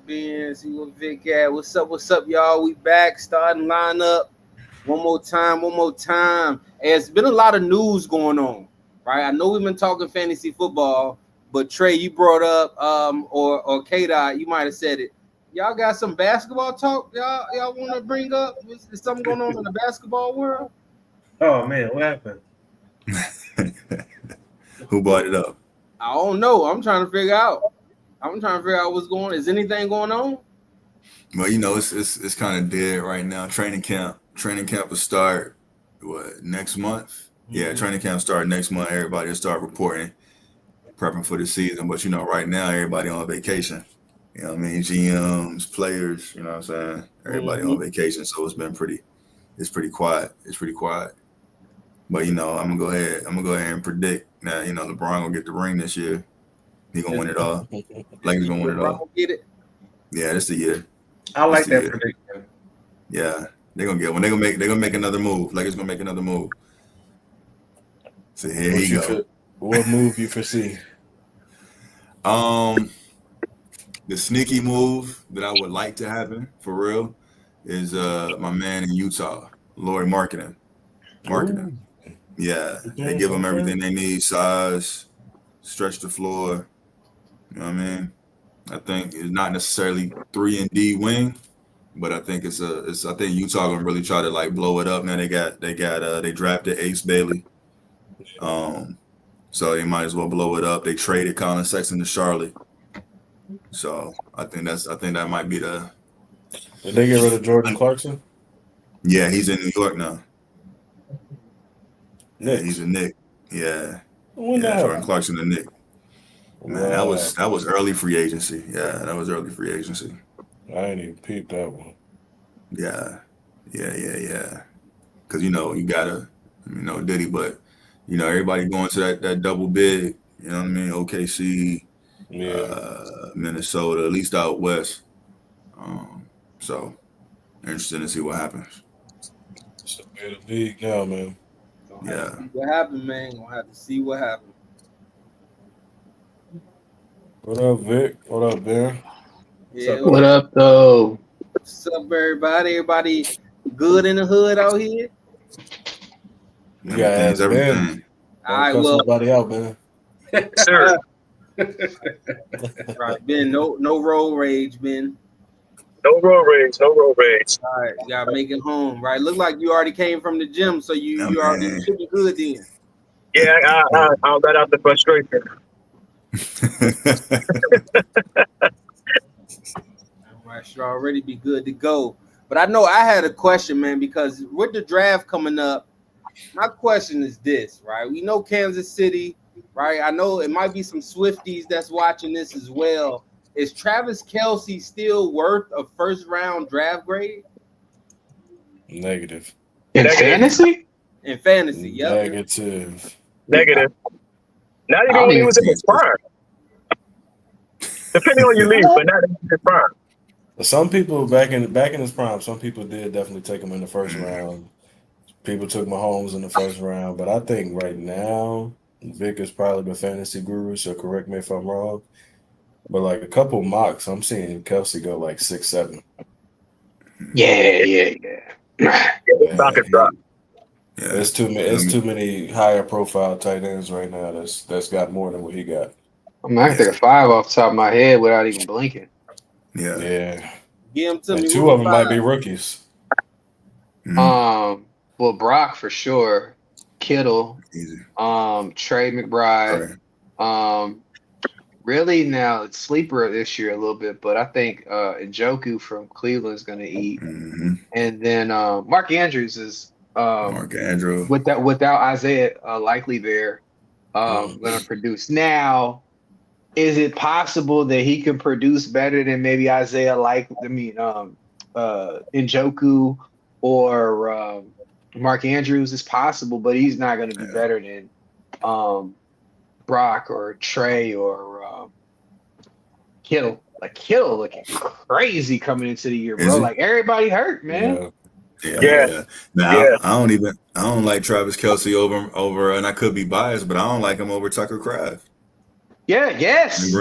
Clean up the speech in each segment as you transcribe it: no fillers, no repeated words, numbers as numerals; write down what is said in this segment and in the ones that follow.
Ben, see what Vic at. What's up, y'all? We back, starting lineup. One more time. Hey, it's been a lot of news going on, right? I know we've been talking fantasy football, but Trey, you brought up, or K-Dot, you might have said it. Y'all got some basketball talk y'all want to bring up? Is something going on in the basketball world? Oh, man, what happened? Who brought it up? I don't know. I'm trying to figure out what's going on. Is anything going on? Well, it's kind of dead right now. Training camp will start next month? Yeah, training camp start next month. Everybody will start reporting, prepping for the season. But right now everybody on vacation. You know what I mean? GMs, players, you know what I'm saying? Everybody on vacation, so it's pretty quiet. It's pretty quiet. But I'm gonna go ahead and predict that LeBron gonna get the ring this year. He gonna win it all. Lakers gonna win it all. Get it? Yeah, that's the year. I like that prediction. Yeah, they're gonna get one. They're gonna make another move. Lakers gonna make another move. So here you go. What move you foresee? The sneaky move that I would like to happen for real is my man in Utah, Lord Marketing. Ooh. Yeah, they give them everything they need: size, stretch the floor. You know what I mean? I think it's not necessarily 3-and-D wing, but I think I think Utah gonna really try to like blow it up. Man, they drafted Ace Bailey, so they might as well blow it up. They traded Colin Sexton to Charlotte, so I think that might be the. Did they get rid of Jordan Clarkson? Yeah, he's in New York now. Nick. Yeah, he's a Knick. Yeah, Yeah, Jordan Clarkson a Knick. Man, that was early free agency. Yeah, that was early free agency. I ain't even peeped that one. Yeah. Because you gotta, Diddy, but everybody going to that double big. You know what I mean? OKC, Minnesota, at least out west. So interesting to see what happens. It's a better league now, man. Yeah. What happened, man? Gonna have to see what happened. What up, Vic? What up, Ben? Yeah. What up, though? What's up, everybody? Everybody good in the hood out here? You got ask everything. All right, well, somebody out, man. Sir. Right, Ben. No road rage, Ben. No road rage. All right, you gotta make it home, right? Look like you already came from the gym, so you already should be good then. Yeah, I got out the frustration. All right, should already be good to go. But I know I had a question, man, because with the draft coming up, my question is this, right? We know Kansas City, right? I know it might be some Swifties that's watching this as well. Is Travis Kelce still worth a first-round draft grade? Negative. In fantasy? In fantasy, yep. Negative. Not even when he was in his prime. Depending on your league, but not in his prime. Some people back in his prime, some people did definitely take him in the first round. People took Mahomes in the first round, but I think right now Vic is probably the fantasy guru, so correct me if I'm wrong. But like a couple mocks, I'm seeing Kelce go like 6-7. Yeah. Stock is drop. Yeah. It's too many higher profile tight ends right now that's got more than what he got. I mean, I can take a 5 off the top of my head without even blinking. Yeah. Give him to And me. 2 of them might be rookies. Well, Brock for sure. Kittle. Easy. Trey McBride. Really now it's sleeper this year a little bit, but I think Njoku from Cleveland's gonna eat. And then Mark Andrews is Mark Andrews without Isaiah likely there gonna produce. Now, is it possible that he can produce better than maybe Isaiah Njoku or Mark Andrews? Is possible, but he's not gonna be better than Brock or Trey or Kittle. Like Kittle looking crazy coming into the year, bro. Like everybody hurt, man. Yeah. Now I don't like Travis Kelce over, and I could be biased, but I don't like him over Tucker Kraft. Yes.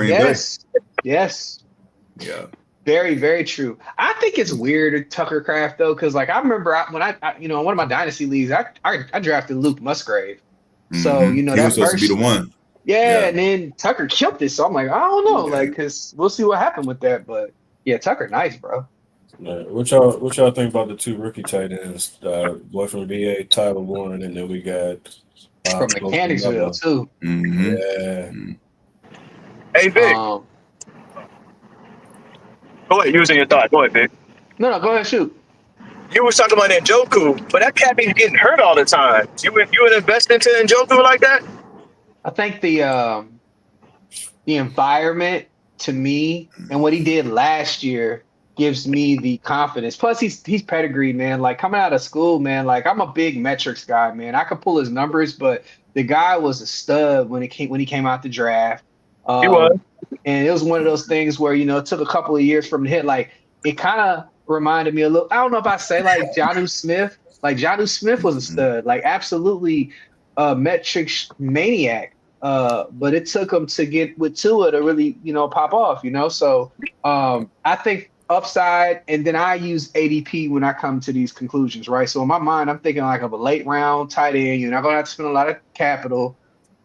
Yeah. Very, very true. I think it's weird Tucker Craft though, because like I remember when in one of my dynasty leagues, I drafted Luke Musgrave. So He was that supposed to be the first, one. yeah, Yeah. and then Tucker killed it. So I'm like, I don't know, Yeah. like, because we'll see what happened with that. But yeah, Tucker, nice, bro. Yeah. What y'all think about the two rookie tight ends? Boy from VA, Tyler Warren, and then we got From both from Mechanicsville Mello. too. Yeah. Hey, Vic, Um, go ahead. Using your thought. Go ahead, Vic. no, go ahead, shoot. You was talking about Njoku, but that cat be getting hurt all the time. You would invest into Njoku like that? I think the environment to me and what he did last year gives me the confidence. Plus, he's pedigree, man. Like coming out of school, man. Like I'm a big metrics guy, man. I could pull his numbers, but the guy was a stud when he came out the draft. He was. And it was one of those things where it took a couple of years from the hit. Like it kind of reminded me a little. I don't know if I say like Jonnu Smith. Like Jonnu Smith was a stud. Like absolutely metrics maniac. But it took him to get with Tua to really, pop off, So I think upside, and then I use ADP when I come to these conclusions, right? So in my mind, I'm thinking like of a late round tight end. You're not gonna have to spend a lot of capital.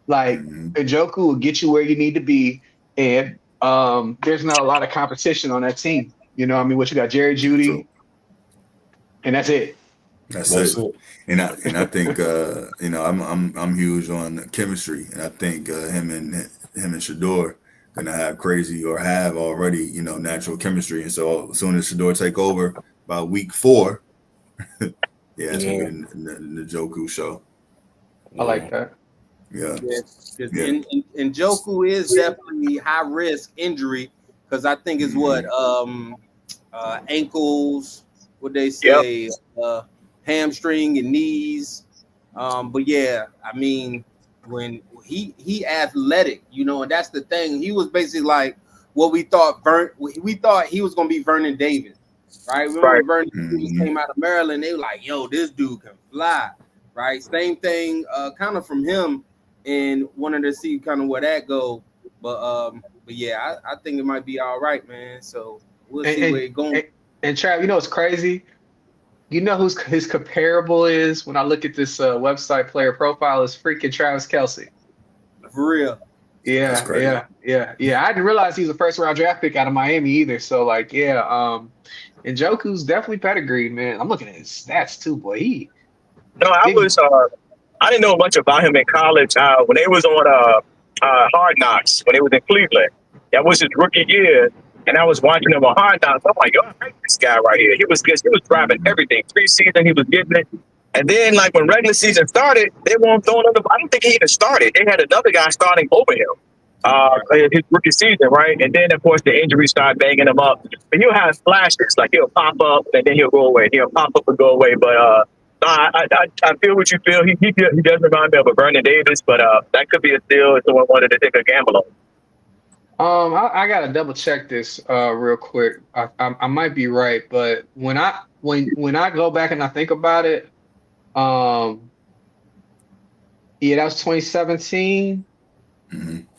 Like Njoku will get you where you need to be, and there's not a lot of competition on that team. What you got, Jerry Jeudy, and that's it. That's it. And I think I'm huge on chemistry, and I think him and Shador gonna have crazy or have already natural chemistry, and so as soon as Shador take over by week 4, it's gonna be the Njoku show. I like that. Yeah. And Njoku is definitely high risk injury because I think it's what ankles, what they say, hamstring and knees. But yeah, I mean, when he athletic, and that's the thing. He was basically like what we thought we thought he was gonna be Vernon Davis, right? Remember Vernon Davis came out of Maryland, they were like, yo, this dude can fly, right? Same thing kind of from him, and wanted to see kind of where that go. But yeah, I think it might be all right, man. So we'll see where it going. And Trav, it's crazy. You know who's his comparable is when I look at this website player profile is freaking Travis Kelce. For real. Yeah. I didn't realize he was a first round draft pick out of Miami either. So like, and Njoku's definitely pedigreed, man. I'm looking at his stats too, boy. I didn't know much about him in college. When they was on Hard Knocks, when they was in Cleveland, that was his rookie year. And I was watching him on Hard Knocks. I'm like, yo, I like this guy right here. He was driving everything. Preseason, he was getting it. And then, like, when regular season started, they weren't throwing him. I don't think he even started. They had another guy starting over him his rookie season, right? And then, of course, the injuries started banging him up. But he'll have flashes. Like, he'll pop up, and then he'll go away. He'll pop up and go away. But I feel what you feel. He does remind me of a Vernon Davis, but that could be a steal if someone wanted to take a gamble on. I gotta double check this real quick. I might be right, but when I go back and I think about it, that was 2017.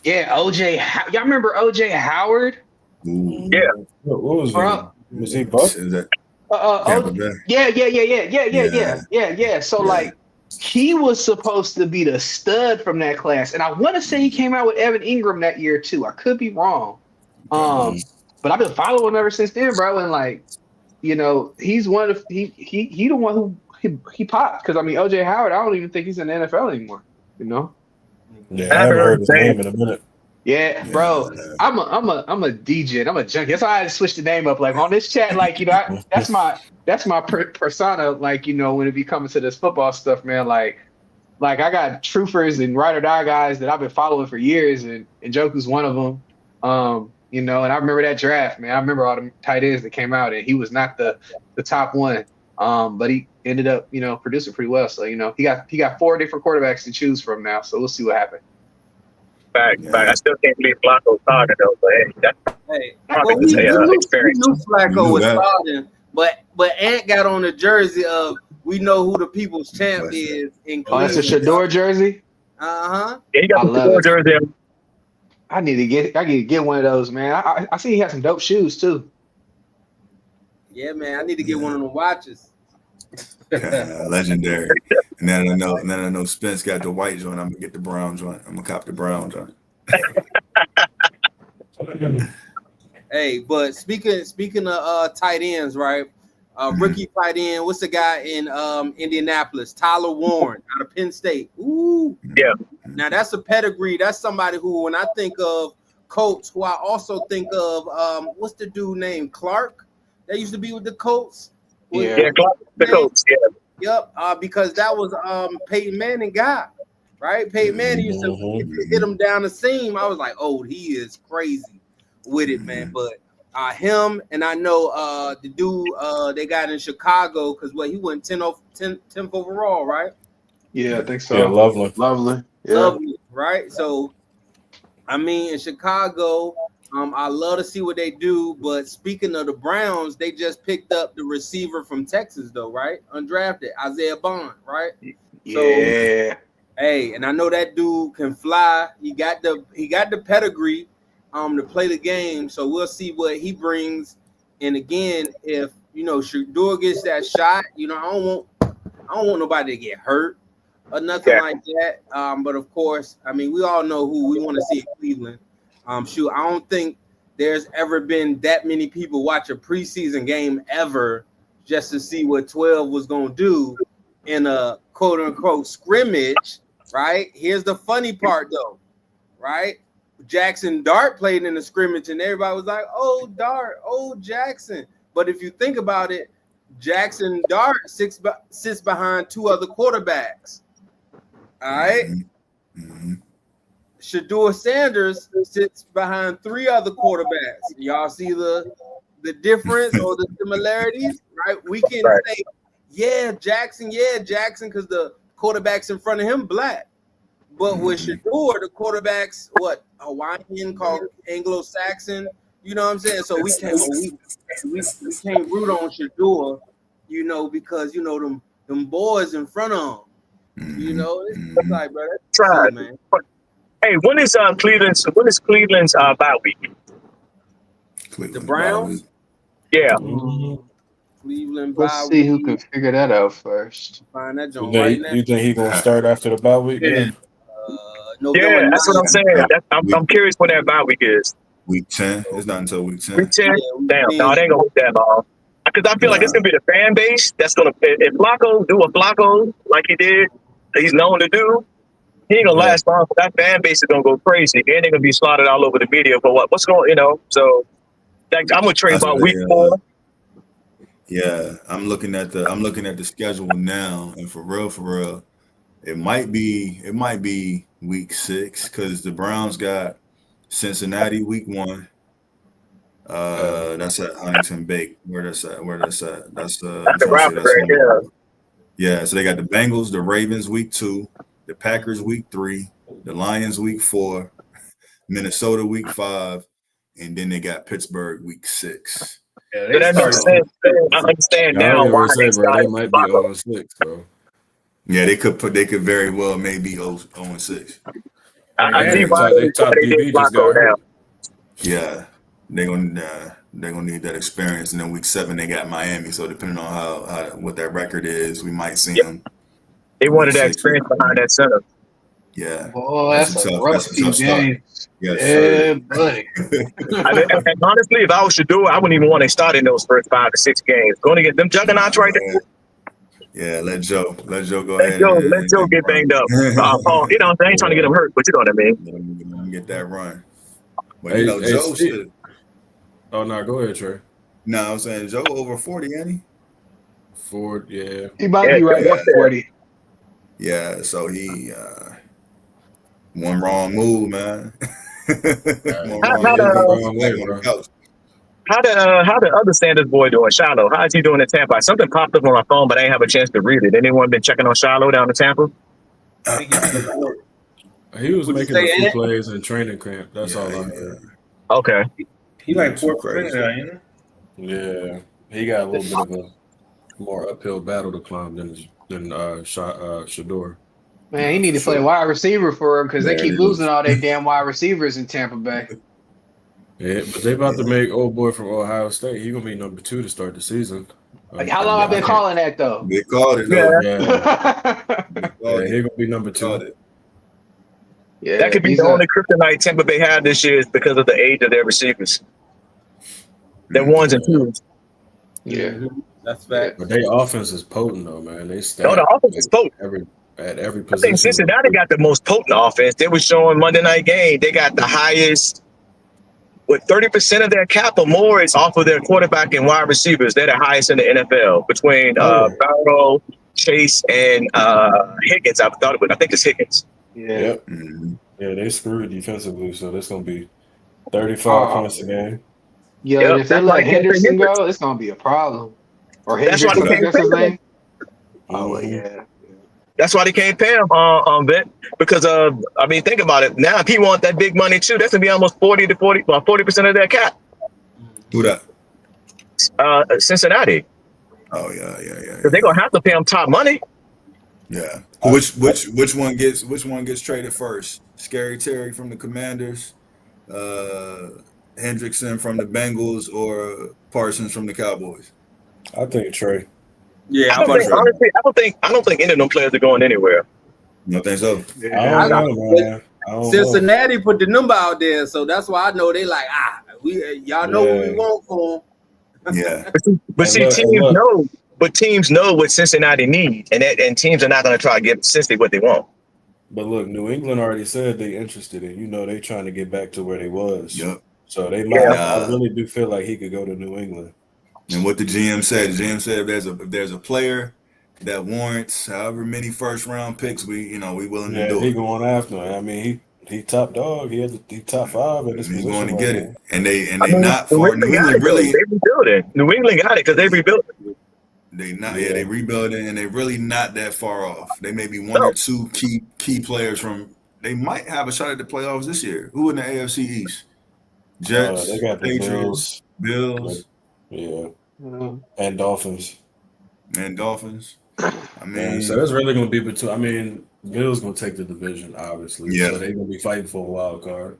Yeah, OJ. Y'all remember OJ Howard? Ooh. Yeah. What was he? Was he Buck? Yeah. So like, he was supposed to be the stud from that class, and I want to say he came out with Evan Ingram that year too. I could be wrong, but I've been following him ever since then, bro. And like, he's one of the he the one who he popped because I mean OJ Howard. I don't even think he's in the NFL anymore. Yeah, I haven't heard his name in a minute. Yeah, bro. I'm a DJ. I'm a junkie. That's why I had to switch the name up. Like on this chat, like that's my persona. Like when it be coming to this football stuff, man. Like I got truthers and ride or die guys that I've been following for years, and Njoku's one of them. And I remember that draft, man. I remember all the tight ends that came out, and he was not the top one. But he ended up producing pretty well. So he got 4 different quarterbacks to choose from now. So we'll see what happens. Fact. I still can't believe Flacco's starting though. But hey, we knew Flacco was starting, but Ant got on the jersey of we know who the people's champ is in Cleveland. Oh, that's a Shador jersey. Yeah, he got the Shador jersey. I need to get one of those, man. I see he has some dope shoes too. Yeah, man. I need to get one of them watches. Legendary. And then I know Spence got the white joint. I'm gonna get the brown joint. I'm gonna cop the brown joint. Hey, but speaking of tight ends, right? Rookie tight end. What's the guy in Indianapolis? Tyler Warren out of Penn State. Ooh, Yeah. Now that's a pedigree. That's somebody who, when I think of Colts, who I also think of, what's the dude named Clark that used to be with the Colts? Yeah, Clark, the Colts. Yeah. Yep. Because that was Peyton Manning guy, right? Peyton Manning used to hit him down the seam. I was like, oh, he is crazy with it, man. But him and I know the dude they got in Chicago because he went 10th overall, right? Yeah, I think so. Yeah, lovely. Yeah. Lovely, right? So, I mean, in Chicago, I love to see what they do. But speaking of the Browns, they just picked up the receiver from Texas, though, right? Undrafted, Isaiah Bond, right? Yeah. So, hey, and I know that dude can fly. He got the pedigree to play the game. So we'll see what he brings. And again, if Shador gets that shot, I don't want nobody to get hurt or nothing like that. But of course, I mean, we all know who we want to see in Cleveland. I don't think there's ever been that many people watch a preseason game ever just to see what 12 was going to do in a quote unquote scrimmage, right? Here's the funny part though, right? Jackson Dart played in the scrimmage and everybody was like, oh, Dart, oh, Jackson. But if you think about it, Jackson Dart sits behind two other quarterbacks. All right. Shador Sanders sits behind three other quarterbacks. Y'all see the difference or the similarities, right? We can say, yeah, Jackson, because the quarterbacks in front of him black. But with Shador, the quarterbacks, Hawaiian, called Anglo-Saxon, you know what I'm saying? So we can't root on Shador, because them boys in front of him. It's like, bro, that's silly, man. Hey, when is Cleveland's bye week? The Browns? Yeah. Cleveland bye Let's see who can figure that out first. Find that joint You think he gonna start after the bye week? Yeah. November Yeah, that's what I'm saying. I'm curious when that bye week is. Week 10. It's not until week 10. Week 10? Yeah, Damn, no, it ain't gonna be that long. Because I feel like it's gonna be the fan base that's gonna. If Flacco do a Flacco like he did, that he's known to do, he ain't gonna last long. But that fan base is gonna go crazy, and they're gonna be slaughtered all over the media for what's going. So I'm gonna trade about week 4. Yeah, I'm looking at the schedule now, and for real, it might be week 6 because the Browns got Cincinnati week 1. That's at Huntington Bank. Where that's at? That's the yeah. So they got the Bengals, the Ravens week 2, the Packers week 3, the Lions week 4, Minnesota week 5, and then they got Pittsburgh week 6. Yeah, so that makes sense. I understand now why they might be 0-6, bro. Yeah, they could very well maybe 0-6. I see why they top DB just got hurt. Yeah, they're gonna need that experience. And then week 7 they got Miami. So depending on how what that record is, we might see them. They wanted that experience behind that center. Yeah. Oh, that's a rough game. Yeah, buddy. And honestly, if I was Shador, I wouldn't even want to start in those first 5 to 6 games. Going to get them juggernauts right there. Yeah, let Joe go ahead. Let Joe get banged up. Paul, I ain't trying to get him hurt, but you know what I mean. Let him get that run. But Joe should. Oh no, go ahead, Trey. No, I'm saying Joe over 40, ain't he? 40, yeah. He might be right at 40. Yeah, so he one wrong move, man. How the other Sanders boy doing, Shiloh? How is he doing in Tampa? Something popped up on my phone, but I ain't have a chance to read it. Anyone been checking on Shiloh down in Tampa? He was making a few plays in training camp. That's all I heard. Okay. He like 4th now, you know? Yeah, he got a little bit of a more uphill battle to climb than Shador. Man, he need to play wide receiver for him because they keep losing all their damn wide receivers in Tampa Bay. Yeah, but they about to make old boy from Ohio State. He gonna be number 2 to start the season. Like, how long I've been calling that though? They called it Yeah. though. Yeah, They called he gonna be number They called 2. it. Yeah, That could be he's the only kryptonite Tampa Bay had this year is because of the age of their receivers. Their ones and twos. Yeah. Mhm. That's fact. But their offense is potent though, man. They No, stack the offense is potent. at every I think position. Cincinnati got the most potent offense. They were showing Monday night game. They got the highest, with 30% of their cap or more is off of their quarterback and wide receivers. They're the highest in the NFL between Barrow, Chase, and Higgins. I think it's Higgins. Yeah. Yep. Mhm. Yeah, they screwed defensively, so that's gonna be 35 points a game. Yeah, Yep, and if they that's why let they can't pay Henderson Hendricks. go, it's gonna be a problem. Or That's why Hendricks, they I think can't that's his pay him. name. Oh Mhm. yeah. That's why they can't pay him, Vic, because I mean, think about it. Now, if he want that big money too, that's gonna be almost 40% of their cap. Who that? Cincinnati, Oh yeah. because they're gonna have to pay him top money. Yeah. Which one gets traded first? Scary Terry from the Commanders, Hendrickson from the Bengals, or Parsons from the Cowboys? I think Trey. Yeah, I don't think any of them players are going anywhere. You don't think so? I don't know, man. I don't know. Cincinnati put the number out there, so that's why I know they like y'all know what we Yeah. want for them. Yeah. But see, teams know what Cincinnati needs, and teams are not going to try to give Cincinnati what they want. But look, New England already said they interested in. They trying to get back to where they was. Yep. So they might. Yeah. I really do feel like he could go to New England. And what the GM said, if there's a player that warrants however many first round picks, we willing to do he it. going after him. I mean, he top dog. He top 5 in this He's position. going to right get now. it, and they I mean, not far. New England really. They rebuilding. New England got it because they rebuilt. They not. Yeah, they rebuilding, and they really not that far off. They may be one or two key players from. They might have a shot at the playoffs this year. Who in the AFC East? Jets, They got the Patriots, Bills, yeah, and Dolphins. and Dolphins. I mean, So it's really going to be between. I mean, Bills going to take the division, obviously. Yeah. So they're going to be fighting for a wild card.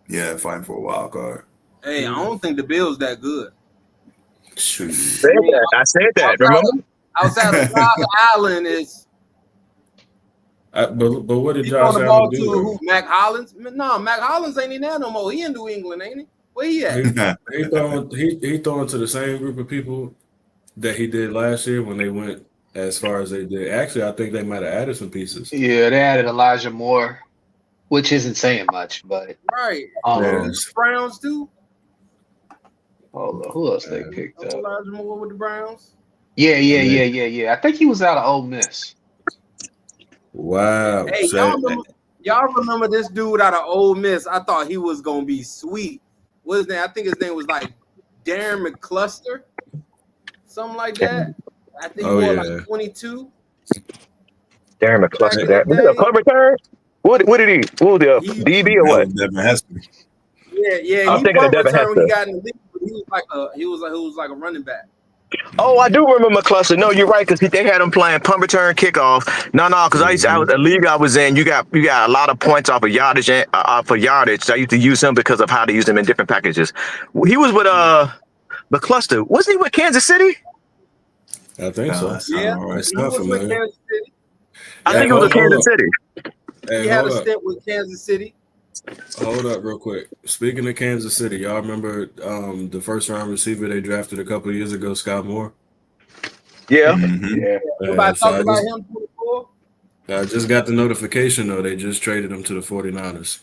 yeah, fighting for a wild card. Hey, I don't think the Bills that good. Shoot. I said that. Remember? Outside of Josh Allen is But what did he Josh throwing the ball Allen to do? who? Mac Hollins? No, Mac Hollins ain't in there no more. He in New England, ain't he? Where he at? He throwing to the same group of people that he did last year when they went as far as they did. Actually, I think they might have added some pieces. Yeah, they added Elijah Moore, which isn't saying much, but Right. Yeah. Browns too. hold on, who else they picked up? Elijah Moore with the Browns. Yeah. I think he was out of Ole Miss. Wow. Hey, y'all remember this dude out of Ole Miss? I thought he was gonna be sweet. What his name? I think his name was like Darren McCluster, something like that. I think he was like 22. Darren McCluster. Was it a punt return? What did he? What was the DB or what? Devin Hester. Yeah. I'm He thinking of punt Devin return when he Hester. got in the league. But he was like a running back. Oh, I do remember McCluster. No, you're right, because they had him playing punt return, kickoff. No, because I was the league I was in. You got a lot of points off of yardage for yardage. So I used to use him because of how to use them in different packages. He was with McCluster. Wasn't he with Kansas City? I think so. Yeah, Right. he was with Kansas City. I think he was with Kansas City. Hey, He had hold a up. stint with Kansas City. Hold up real quick. Speaking of Kansas City, y'all remember the first round receiver they drafted a couple of years ago, Scott Moore? Yeah. Mhm. Yeah. Nobody So talked about him before. I just got the notification, though. They just traded him to the 49ers.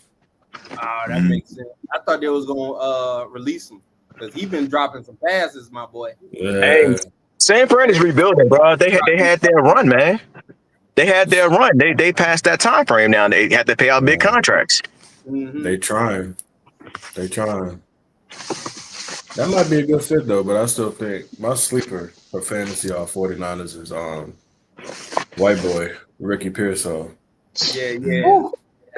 Oh, that makes sense. I thought they was gonna release him because he been dropping some passes, my boy. Yeah. Hey, San Fran is rebuilding, bro. They had their run, man. They had their run. They passed that time frame now. They had to pay out big contracts. Mhm. They trying. That might be a good fit, though, but I still think my sleeper for fantasy off 49ers is white boy, Ricky Pearsall. Yeah.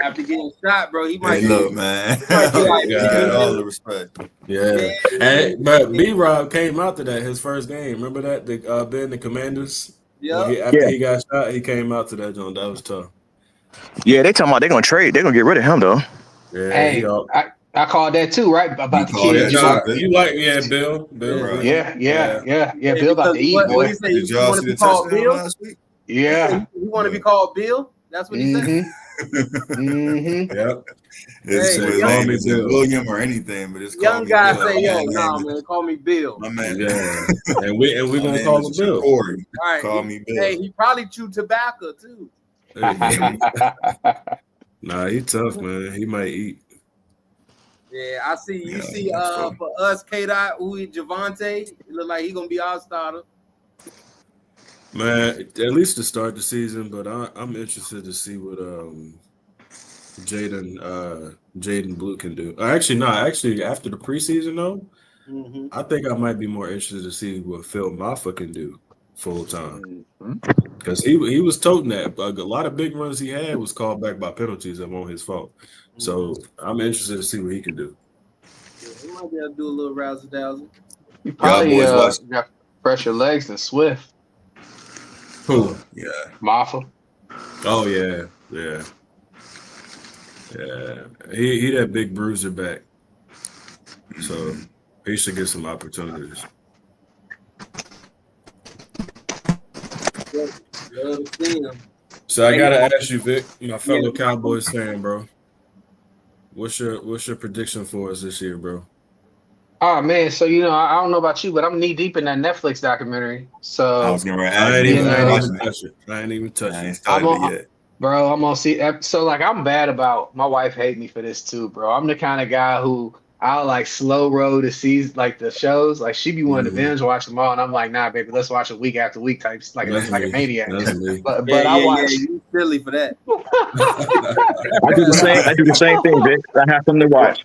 After getting shot, bro, he might Hey, look, man. might be like, You got all the respect. Yeah. And, but B-Rob came out to that his first game. Remember that? Being the Commanders? Yeah. After he got shot, he came out to that, John. That was tough. Yeah, they talking about they're gonna trade. They're gonna get rid of him though. Yeah, Hey, I called that too, right? About the called kid. that Nah, too, you like Bill. Yeah. We- Yeah. Hey, Bill about because to eat, what boy. he say? Did He y'all want to see be the called touchdown Bill. last week? Yeah. He want to be Yeah. called Bill. That's what he said. Mm-hmm. Yep. It's Hey, his call name me isn't Bill. William or anything, but just call young me guy Bill. say, My "Yo, man nah, name is man, call me Bill." my man. Yeah. And we're My gonna name call is him Bill. Corey. All right. Call me Bill. Hey, he probably chew tobacco too. Hey, nah, he tough, man. He might eat. Yeah, I see. You Yeah, see, that's cool. for us, K-Dot, Javante, it look like he gonna be our starter. Man, at least to start the season, but I'm interested to see what Jaden Blue can do. Actually after the preseason though, Mm-hmm. I think I might be more interested to see what Phil Maffa can do full time. Because he was toting that. A lot of big runs he had was called back by penalties that weren't his fault. So I'm interested to see what he can do. Yeah, he might be able to do a little razzle dazzle. You Y'all probably boys watch. got fresher legs than Swift. Who? Yeah. Maffa. Oh yeah. He that big bruiser back. So he should get some opportunities. Love to see him. So I gotta ask you, Vic, my fellow Cowboys fan, bro. What's your prediction for us this year, bro? Oh man, so I don't know about you, but I'm knee deep in that Netflix documentary. I So was gonna ask I ain't you. even, I I ain't watching even it. touch it. I ain't even touch I ain't it. started it yet. bro, I'm gonna see. So like, I'm bad about my wife. Hate me for this too, bro. I'm the kind of guy who I'll like slow roll to see like the shows. Like she be wanting to binge watch them all, and I'm like, nah, baby, let's watch it week after week type, like That's a me. maniac. That's me. But I watch. You silly for that. I do the same. I do the same thing, Vic. I have something to watch.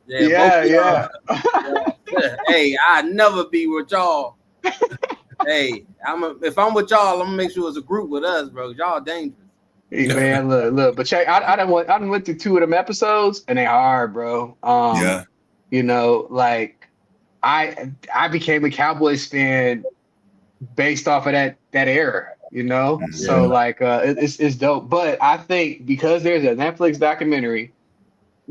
Yeah, both of y'all. Yeah. Hey, I never be with y'all. Hey, if I'm with y'all, I'm gonna make sure it's a group with us, bro. Y'all dangerous. Hey man, look, but check. I done went through 2 of them episodes, and they hard, bro. Yeah. Like I became a Cowboys fan based off of that era, So like it's dope. But I think because there's a Netflix documentary,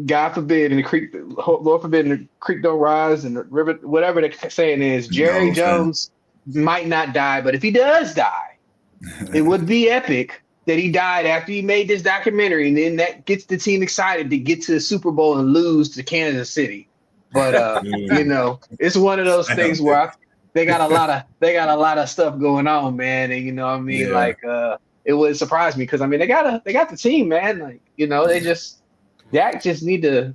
God forbid, and Lord forbid, and the creek don't rise, and the river, whatever the saying is, Jerry No, Jones might not die, but if he does die, it would be epic that he died after he made this documentary, and then that gets the team excited to get to the Super Bowl and lose to Kansas City. But it's one of those things where they got a lot of stuff going on, man, and what I mean, Yeah. like it would surprise me because I mean they got the team, man, like they just Dak just need to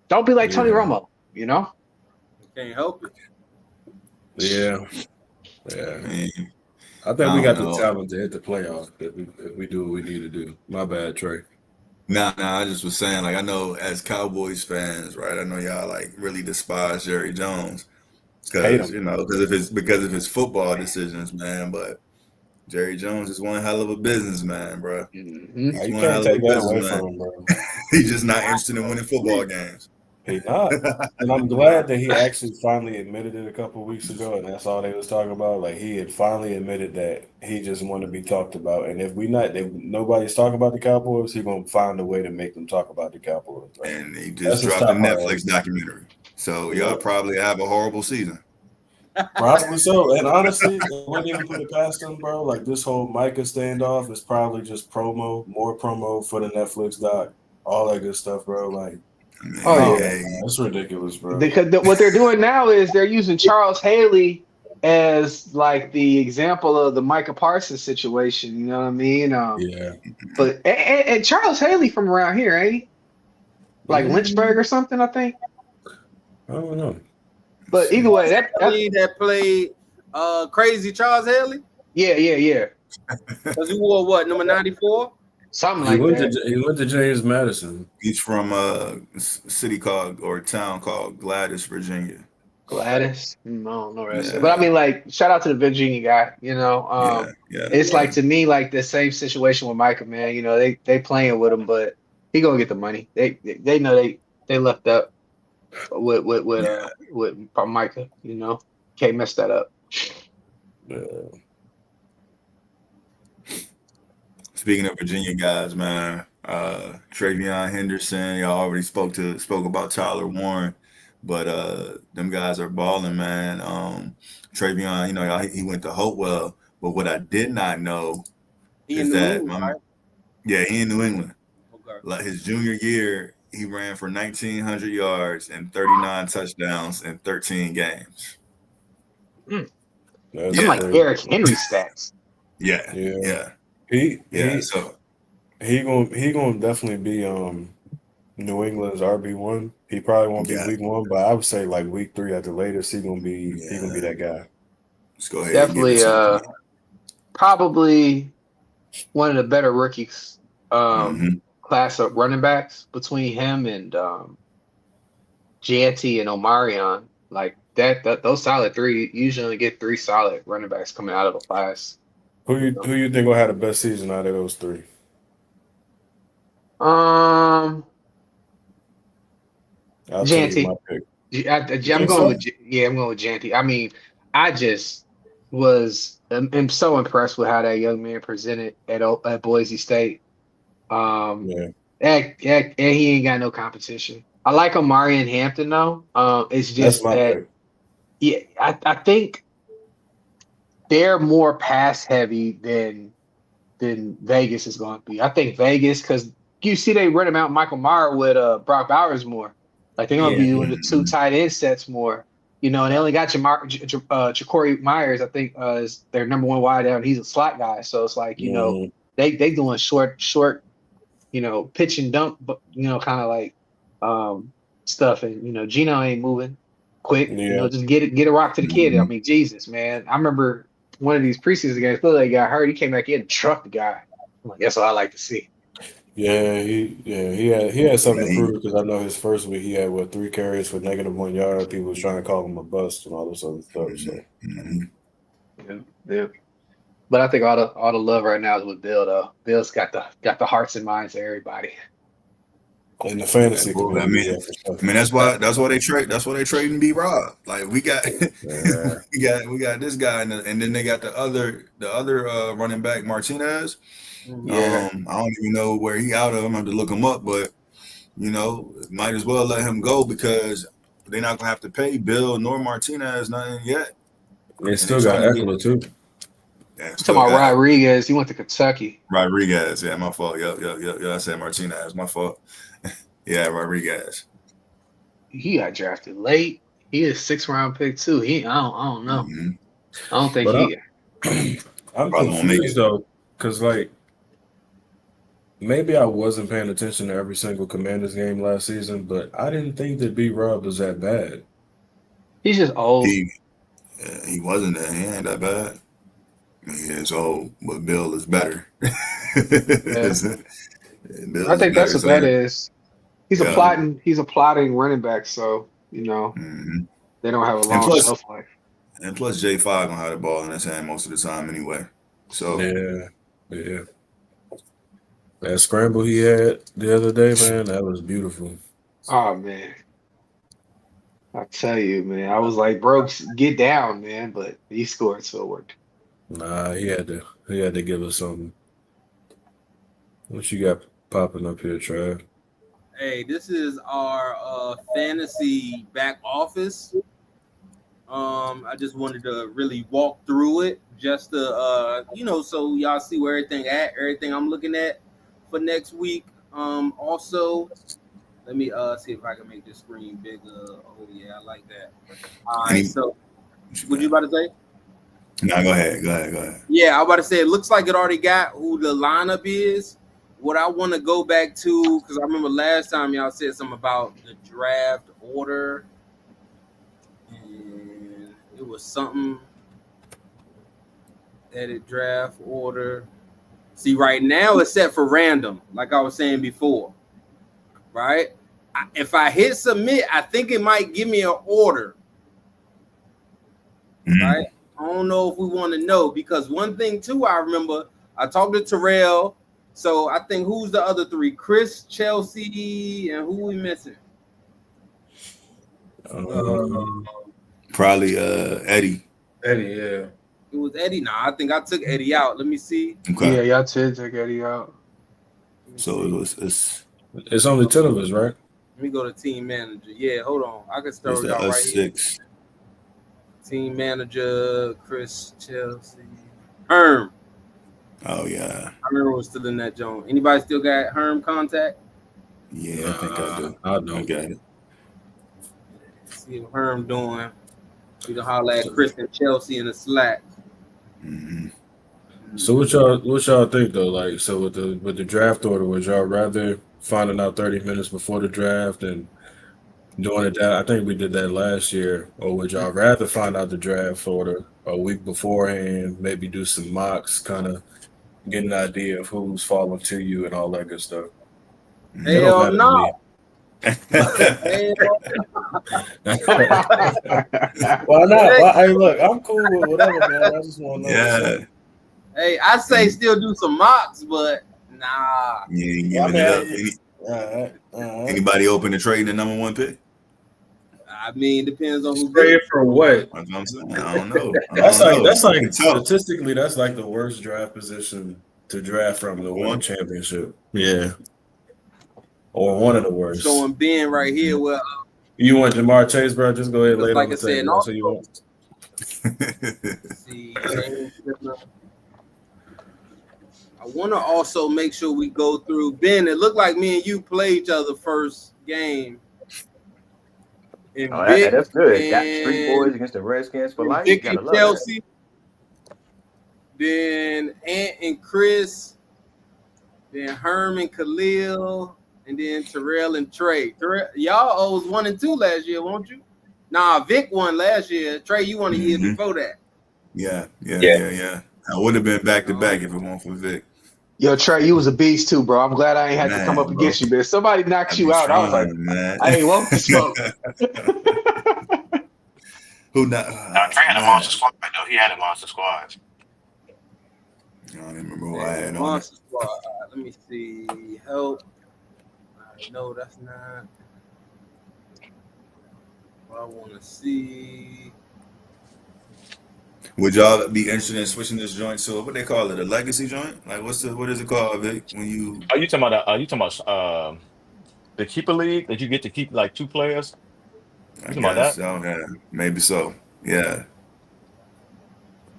don't be like Tony Romo, Can't help it. Yeah. Man, I think we got the talent to hit the playoffs if we do what we need to do. My bad, Trey. Nah, I just was saying, like, I know as Cowboys fans, right? I know y'all like really despise Jerry Jones because because of his football decisions, man. But Jerry Jones is one hell of a businessman, bro. Mm-hmm. He's You one can't hell of take a that away businessman. from him, bro. He's just not interested in winning football games. He not. And I'm glad that he actually finally admitted it a couple of weeks ago, and that's all they was talking about. Like he had finally admitted that he just wanted to be talked about. And if nobody's talking about the Cowboys, he's gonna find a way to make them talk about the Cowboys. Like, And he that's just his dropped a top Netflix priority. documentary. So Yeah. y'all probably have a horrible season. Probably so. And honestly, I wouldn't even put it past him, bro. Like this whole Micah standoff is probably just more promo for the Netflix doc, all that good stuff, bro. Like, that's ridiculous, bro. Because what they're doing now is they're using Charles Haley as like the example of the Micah Parsons situation. You know what I mean? Yeah. But and Charles Haley from around here, ain't he? Like Lynchburg or something, I think. I don't know. But either way, that played Crazy Charles Haley. Yeah. Because he wore what, number 94? Something like that. He went to James Madison. He's from a city called or town called Gladys, Virginia. Gladys, I don't know what I said. But I mean, like, shout out to the Virginia guy. It's like to me like the same situation with Micah, man. They playing with him, but he gonna get the money. They know they left up with Micah. Can't mess that up. Speaking of Virginia guys, man, Travion Henderson. Y'all already spoke about Tyler Warren, but them guys are balling, man. Travion, he went to Hopewell, but what I did not know He in is New that England, right? he in New England. Okay. Like his junior year, he ran for 1,900 yards and 39 touchdowns in 13 games. That's Some like crazy. Eric Henry stats. Yeah. So he gonna definitely be New England's RB1. He probably won't be week 1, but I would say like week 3 at the latest, he gonna be that guy. Let's go ahead and give it Definitely to him. probably one of the better rookies Mhm. class of running backs between him and Janty and Omarion. Like that those solid three usually get 3 solid running backs coming out of a class. Who you think will have the best season out of those 3? I'll tell you my Janty. pick. I'm going with Janty. I mean, I just am so impressed with how that young man presented at Boise State. And he ain't got no competition. I like Omari and Hampton though. It's That's just my that pick. I think they're more pass heavy than Vegas is going to be. I think Vegas, because you see they run him out Michael Mayer with Brock Bowers more. Like they're going to be doing the 2 tight end sets more. And they only got Ja'Cory Myers, I think, is their number 1 wide out. He's a slot guy. So it's like, they doing short, pitch and dump, but kind of like stuff. And Gino ain't moving quick. Just get a rock to the kid. I mean, Jesus, man. I remember one of these preseason games, Philly got hurt. He came back in and trucked the guy. I'm like, that's what I like to see. Yeah, he had something to prove because I know his first week he had 3 carries for -1 yard. People was trying to call him a bust and all this other stuff. So. Yeah. But I think all the love right now is with Bill though. Bill's got the hearts and minds of everybody. In the fantasy community, that's why they trade. That's why they trade and be Rob. Like we got, we got this guy, and then they got the other running back Martinez. Yeah. I don't even know where he out of. I'm going to look him up, but might as well let him go because they're not gonna have to pay Bill nor Martinez nothing yet. They still got Eckler too. Yeah, talking about Rodriguez, he went to Kentucky. Rodriguez, yeah, my fault. Yep. I said Martinez, my fault. Yeah, Rodriguez. He got drafted late. He is 6th round pick too. I don't know. Mm-hmm. I don't think I'm confused though, because like maybe I wasn't paying attention to every single Commanders game last season, but I didn't think that B-Rob was that bad. He's just old. He wasn't that. He ain't that bad. He is old, but Bill is better. Yeah. I think that's what that is. He's a plotting running back, so they don't have a long shelf life. And plus J5 gonna have the ball in his hand most of the time anyway. So yeah. That scramble he had the other day, man, that was beautiful. Oh man. I tell you, man, I was like, bro, get down, man, but he scored, so it worked. Nah, he had to give us something. What you got popping up here, Trav? Hey, this is our fantasy back office. I just wanted to really walk through it just to so y'all see where everything I'm looking at for next week. Also, let me see if I can make this screen bigger. Oh yeah, I like that. All right, so what you about to say? No, go ahead. Yeah, I'm about to say it looks like it already got who the lineup is. What I want to go back to, because I remember last time y'all said something about the draft order, and it was something edit draft order. See, right now it's set for random, like I was saying before, right? If I hit submit, I think it might give me an order, right? I don't know if we want to know, because one thing too, I remember I talked to Terrell. So I think who's the other 3? Chris, Chelsea, and who we missing? Probably Eddie. Eddie, yeah. It was Eddie. Nah, I think I took Eddie out. Let me see. Okay. Yeah, y'all did take Eddie out. So It's only 10 of us, right? Let me go to team manager. Yeah, hold on. I can start it's with the y'all us right here. 6. Team manager, Chris Chelsea. Herm. Oh yeah. I remember was still in that joint. Anybody still got Herm contact? Yeah, I think I do. I I don't. got it. See what Herm doing. We can holler at Chris and Chelsea in the Slack. Mm-hmm. So what y'all think though? Like, so with the draft order, would y'all rather finding out 30 minutes before the draft and doing it that I think we did that last year, or would y'all rather find out the draft order a week beforehand, maybe do some mocks, kind of get an idea of who's falling to you and all that good stuff? It don't Hell matter to no. me. Hell Why not? Why, hey, look, I'm cool with whatever, man. I just want to know. Yeah. Hey, I say still do some mocks, but nah. You ain't Well, I giving mean, it up. all right. Anybody open to trading the number 1 pick? I mean, depends on who Trade for what? That's what I'm saying. I don't know. That's like It's tough. statistically, that's like the worst draft position to draft from to win a championship. Yeah, or one of the worst. showing Ben right here. Well, You want Jamar Chase, bro? Just go ahead and lay it like on I the said, table. That's what you want. see, I want to also make sure we go through Ben. It looked like me and you played each other first game. And Oh, Vic that's good. Got and- Street Boys against the Redskins for life. Vic You gotta and love Chelsea. Then Ant and Chris. Then Herman, Khalil, and then Terrell and Trey. Y'all was 1 and 2 last year, won't you? Nah, Vic won last year. Trey, you won a year before that. Yeah. I would have been back to back if it weren't for Vic. Yo, Trey, you was a beast too, bro. I'm glad I ain't had to come Man, up against you, man. Somebody knocked I you be out. I was like, trying, man. I ain't want the smoke. Who not? Trey had a monster squad, though. He had a monster squad. I don't even remember who I had on it. Monster Squad. Let me see. Help. No, that's not. I want to see. Would y'all be interested in switching this joint to what they call it, a legacy joint? Like what is it called, Vic? When you Are you talking about the keeper league that you get to keep like 2 players? I talking about guess that? okay, maybe so. Yeah.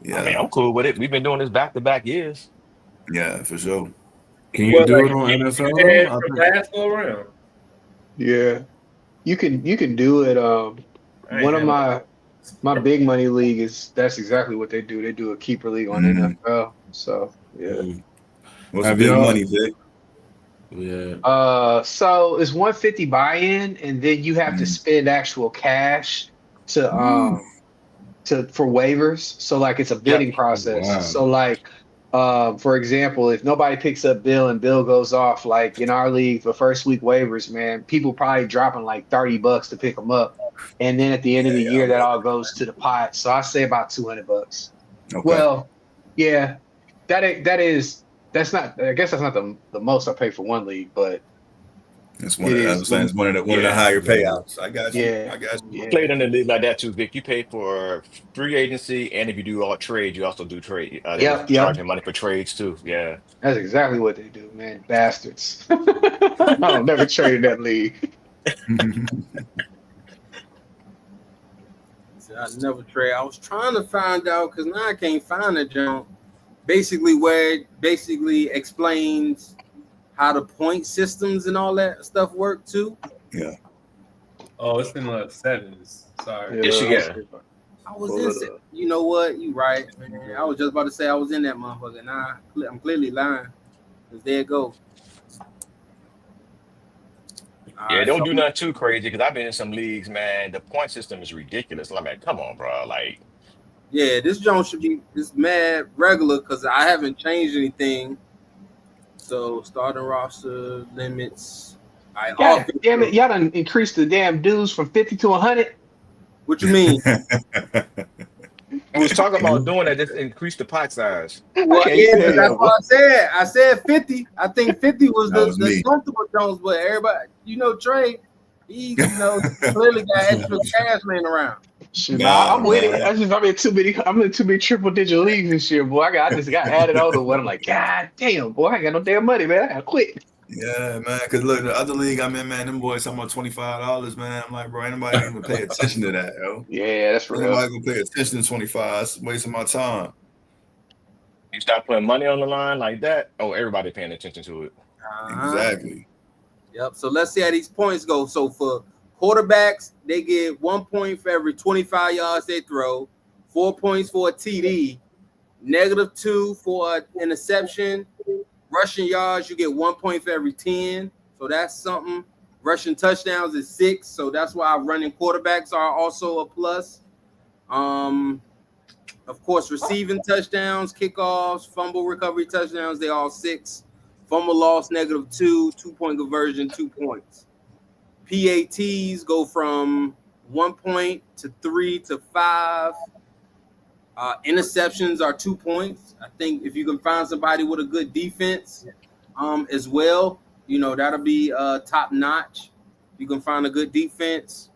I mean, I'm cool with it. We've been doing this back-to-back years. Yeah, for sure. Can you do it on NFL? And Though? from last go around. Yeah, you can do it. One of my big money league that's exactly what they do. They do a keeper league on NFL. So yeah. What's the big money, Vic? Yeah. So it's 150 buy-in, and then you have to spend actual cash to for waivers. So like it's a bidding process. Wow. So like for example, if nobody picks up Bill and Bill goes off, like in our league, the first week waivers, man, people probably dropping like $30 to pick them up. And then at the end of the year, that all goes to the pot. So I say about $200. Okay. Well, yeah, that's not. I guess that's not the most I pay for one league, but it's one of the higher payouts. I got you. Yeah. I got you. Yeah. Played in the league like that too, Vic. You pay for free agency, and if you do all trades, you also do trade. Yep. Charging money for trades too. Yeah. That's exactly what they do, man. Bastards. I don't never trade in that league. I never trade. I was trying to find out because now I can't find a jump. Basically, where it basically explains how the point systems and all that stuff work too. Yeah. Oh, it's in the settings. Sorry. Yes, you get. I was in. You know what? You right, man. I was just about to say I was in that motherfucker. Nah, I'm clearly lying. Cause there it go. Yeah, don't do nothing too crazy because I've been in some leagues, man. The point system is ridiculous. I mean, come on, bro. Like, yeah, this joint should be mad regular because I haven't changed anything. So starting roster limits. God damn it, y'all done increased the damn dues from 50 to 100. What you mean? we was talking about doing that, just increase the pot size. Well, yeah, that's what I said. I said 50. I think 50 was the comfortable Jones, but everybody, Trey, he clearly got extra cash laying around. I'm with it. I'm in too many triple digit leagues this year, boy. I just got added on to what I'm like, God damn, boy, I ain't got no damn money, man. I gotta quit. Yeah, man. Because look, the other league I'm in, man, them boys talking about $25, man. I'm like, bro, ain't nobody gonna even pay attention to that, yo. Yeah, that's Ain't real. nobody gonna pay attention to 25. That's wasting my time. You start putting money on the line like that. Oh, everybody paying attention to it. Exactly. Yep. So let's see how these points go. So for quarterbacks, they get 1 point for every 25 yards they throw, 4 points for a TD, -2 for an interception. Rushing yards, you get 1 point for every 10. So that's something. Rushing touchdowns is 6. So that's why running quarterbacks are also a plus. Of course, receiving touchdowns, kickoffs, fumble recovery touchdowns, they all 6. Fumble loss, -2, 2-point conversion, 2 points. PATs go from 1 point to 3 to 5. Interceptions are 2 points. I think if you can find somebody with a good defense as well, that'll be top notch. You can find a good defense.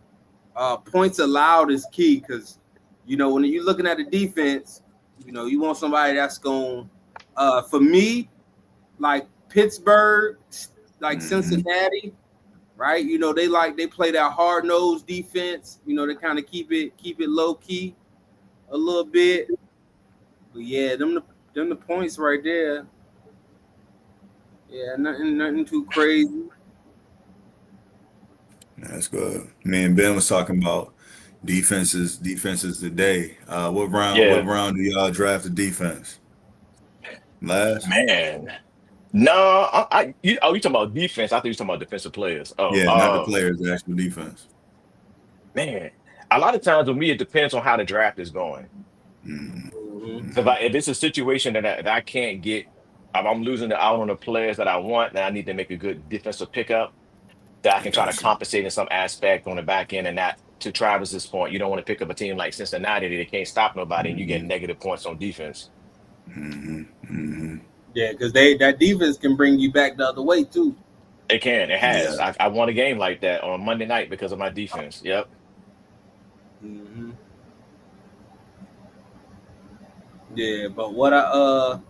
Points allowed is key because, when you're looking at the defense, you want somebody that's going for me, like Pittsburgh, like Cincinnati, right? They play that hard-nosed defense. They kind of keep it low key a little bit. But yeah, them the points right there. Yeah, nothing too crazy. That's good. Me and Ben was talking about defenses today. What round do y'all draft the defense? Last? Man. No, you talking about defense? I thought you were talking about defensive players. Oh, Yeah, not the players, the actual defense. Man, a lot of times with me, it depends on how the draft is going. If it's a situation that I can't get, if I'm losing out on the players that I want, then I need to make a good defensive pickup that I can try to compensate in some aspect on the back end. And that, to Travis's point, you don't want to pick up a team like Cincinnati that can't stop nobody and you get negative points on defense. Yeah, because that defense can bring you back the other way too. It can. It has. Yeah. I won a game like that on Monday night because of my defense. Yep. Yeah, but what y'all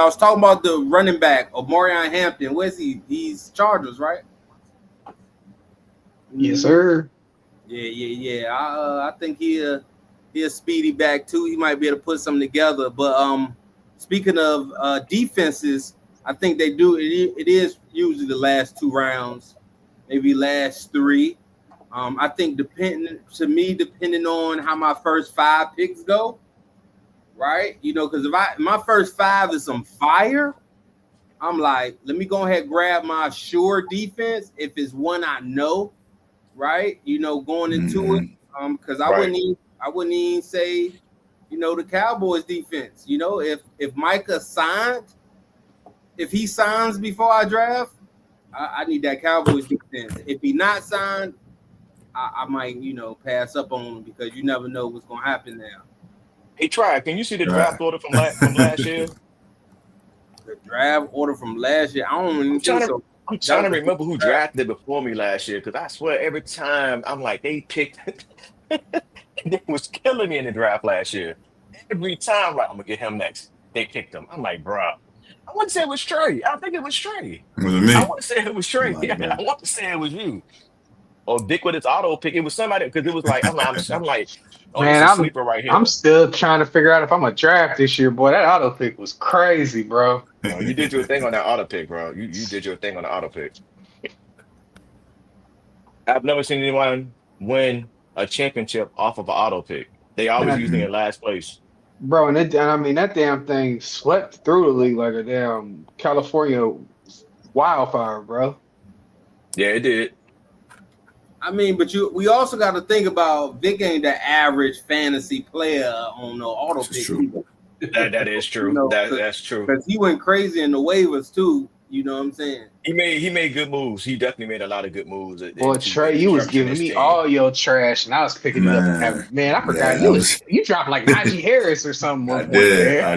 was talking about the running back of Marion Hampton. Where's he? He's Chargers, right? Yes, sir. Yeah. I think he a speedy back too. He might be able to put something together. But speaking of defenses, I think they do. It is usually the last 2 rounds, maybe last 3. I think depending on how my first 5 picks go, right? Because if my first 5 is some fire, I'm like, let me go ahead and grab my sure defense if it's one I know, right? Going into it, because I wouldn't even say, the Cowboys defense. If Micah signed, if he signs before I draft, I need that Cowboys defense. If he not signed, I might, pass up on him because you never know what's gonna happen now. Hey, Try, can you see the draft order from last year? The draft order from last year, I don't even think so. I'm trying to remember who drafted before me last year because I swear every time I'm like, they picked, they was killing me in the draft last year. Every time, right, I'm gonna get him next. They picked him. I'm like, bro, I want to say it was Trey. I think it was Trey. Was it me? I want to say it was Trey. I want to say it was you. Or Dick with his auto pick. It was somebody because it was like I'm like, oh, Man, this is a sleeper right here. I'm still trying to figure out if I'm a draft this year. Boy, that auto pick was crazy, bro. No, you did your thing on that auto pick, bro. You did your thing on the auto pick. I've never seen anyone win a championship off of an auto pick. They always using it last place. Bro, and that damn thing swept through the league like a damn California wildfire, bro. Yeah, it did. I mean, but we also got to think about Vic ain't the average fantasy player on no auto pick. That is true. That's true. Because he went crazy in the waivers too. You know what I'm saying? He made good moves. He definitely made a lot of good moves. Boy, Trey, you was giving me all your trash, and I was picking it up. Man, I forgot you dropped like Najee Harris or something. I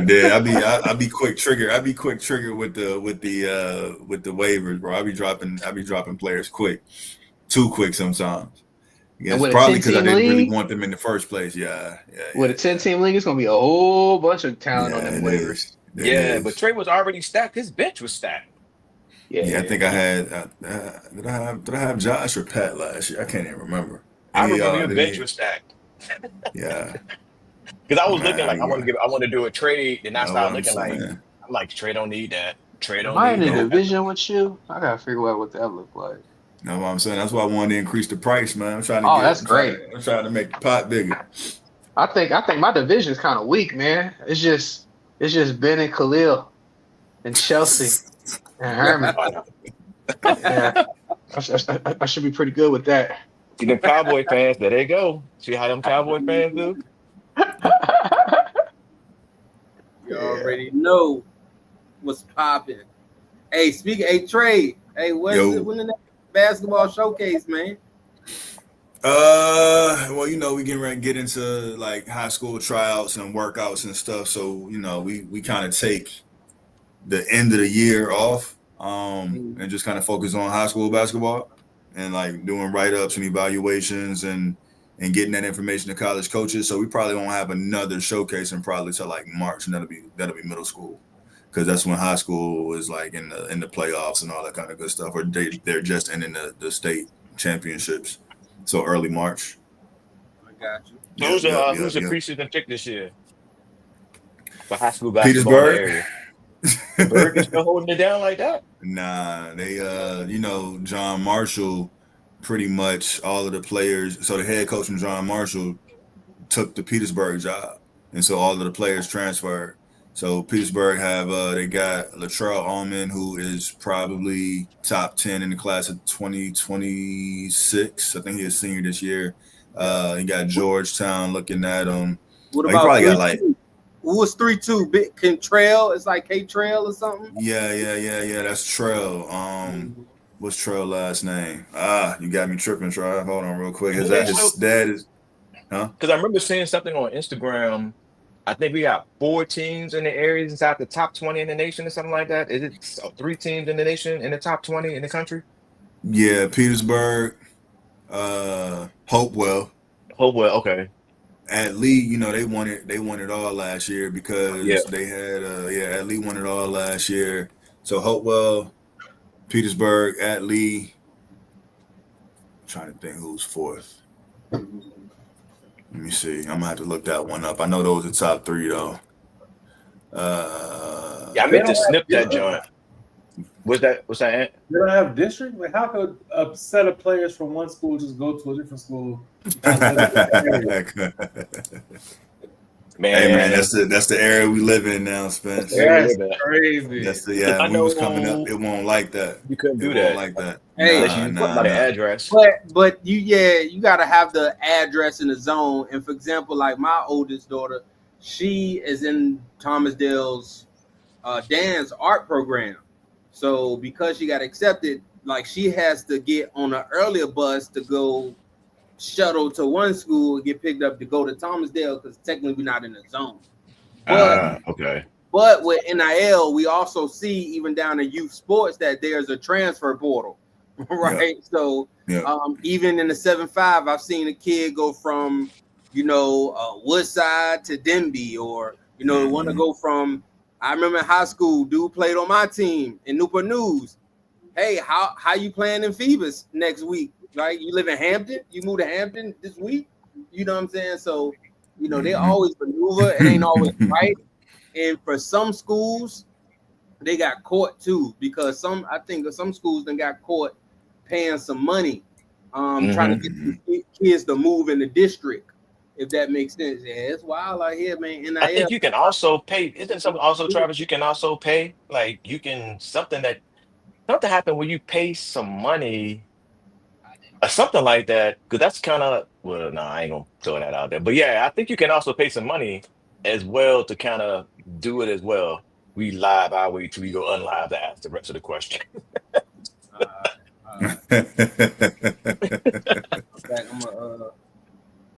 did. I be quick trigger. I be quick trigger with the waivers, bro. I be dropping players quick, too quick sometimes. Yeah, it's probably because I didn't really want them in the first place. Yeah. With a 10-team league, it's gonna be a whole bunch of talent on them waivers. Yeah, but Trey was already stacked. His bench was stacked. Yeah, I Yeah. think I had. Did I have Josh or Pat last year? I can't even remember. I Any of remember y'all? your Did bench any? was stacked Yeah, because I was looking man. like I want to do a trade, and I Know what started I'm looking like saying? I'm like Trey don't need that. Trey Am don't I in need a Nope. that. division with you? I gotta figure out what that look like. Know what I'm saying? That's why I wanted to increase the price, man. I'm trying to Oh, get. that's great. I'm trying to make the pot bigger. I think my division is kind of weak, man. It's just Ben and Khalil and Chelsea and Herman. Oh, Yeah, I should be pretty good with that. see them Cowboy fans, there they go. See how them Cowboy fans do? You Yeah. already know what's popping. Hey, hey Trey. Hey, Yo. when the next basketball showcase, man? Well, we getting ready to get into like high school tryouts and workouts and stuff. So, we kind of take the end of the year off, and just kind of focus on high school basketball and like doing write-ups and evaluations and getting that information to college coaches. So we probably won't have another showcase in probably till like March, and that'll be middle school. Because that's when high school is like in the playoffs and all that kind of good stuff, or they're just ending the state championships. So early March. I got you. So Yep, yep, who's yep, the yep. preseason pick this year for high school basketball in the Petersburg. area? Berg is still holding it down like that. Nah, they John Marshall, pretty much all of the players. So the head coach from John Marshall took the Petersburg job, and so all of the players transferred. So Petersburg they got Latrell Allman, who is probably top 10 in the class of 2026. I think he's a senior this year. You got Georgetown looking at him. What He about probably got 3-2? Who was 3-2? Big Cantrell? It's like K-Trail or something? yeah. That's Trail. What's Trail last name? You got me tripping, Trail. Hold on real quick. Is that his dad? Huh? Because I remember seeing something on Instagram. I think we got 4 teams in the areas inside the top 20 in the nation or something like that. Is it 3 teams in the nation in the top 20 in the country? Yeah, Petersburg, Hopewell. Hopewell, okay. At Lee, they won it all last year Yeah. because they had at Lee won it all last year. So Hopewell, Petersburg, at Lee. I'm trying to think who's fourth. Let me see. I'm gonna have to look that one up. I know those are top 3 though. Yeah, I meant to snip that joint. What's that? Ant? They don't have district? Like, how could a set of players from one school just go to a different school? Man, hey man, that's the era we live in now, Spence. That's crazy. That's the I when we was know coming up, it won't like that. you couldn't do It that. won't like that. Hey, Unless you put by the address. But you gotta have the address in the zone. And for example, like my oldest daughter, she is in Thomas Dale's dance art program. So because she got accepted, like she has to get on an earlier bus to go shuttle to one school and get picked up to go to Thomas Dale because technically we're not in the zone. But Okay. But with NIL, we also see even down in youth sports that there's a transfer portal, right? Yeah. So even in the 7-5, I've seen a kid go from, Woodside to Denby, or want to go from. I remember in high school, dude played on my team in Newport News. Hey, how you playing in Phoebus next week? Right? You live in Hampton? You move to Hampton this week? You know what I'm saying? So, they always maneuver. It ain't always right. And for some schools, they got caught too, because I think some schools then got caught paying some money, trying to get the kids to move in the district, if that makes sense. Yeah, it's wild out here, man. NIL. I think you can also pay. Isn't something also, Travis? You can also pay, like something happened where you pay some money or something like that. Because that's kind of I ain't gonna throw that out there. But yeah, I think you can also pay some money as well to kind of do it as well. We live our way till we go unlive to ask the rest of the question.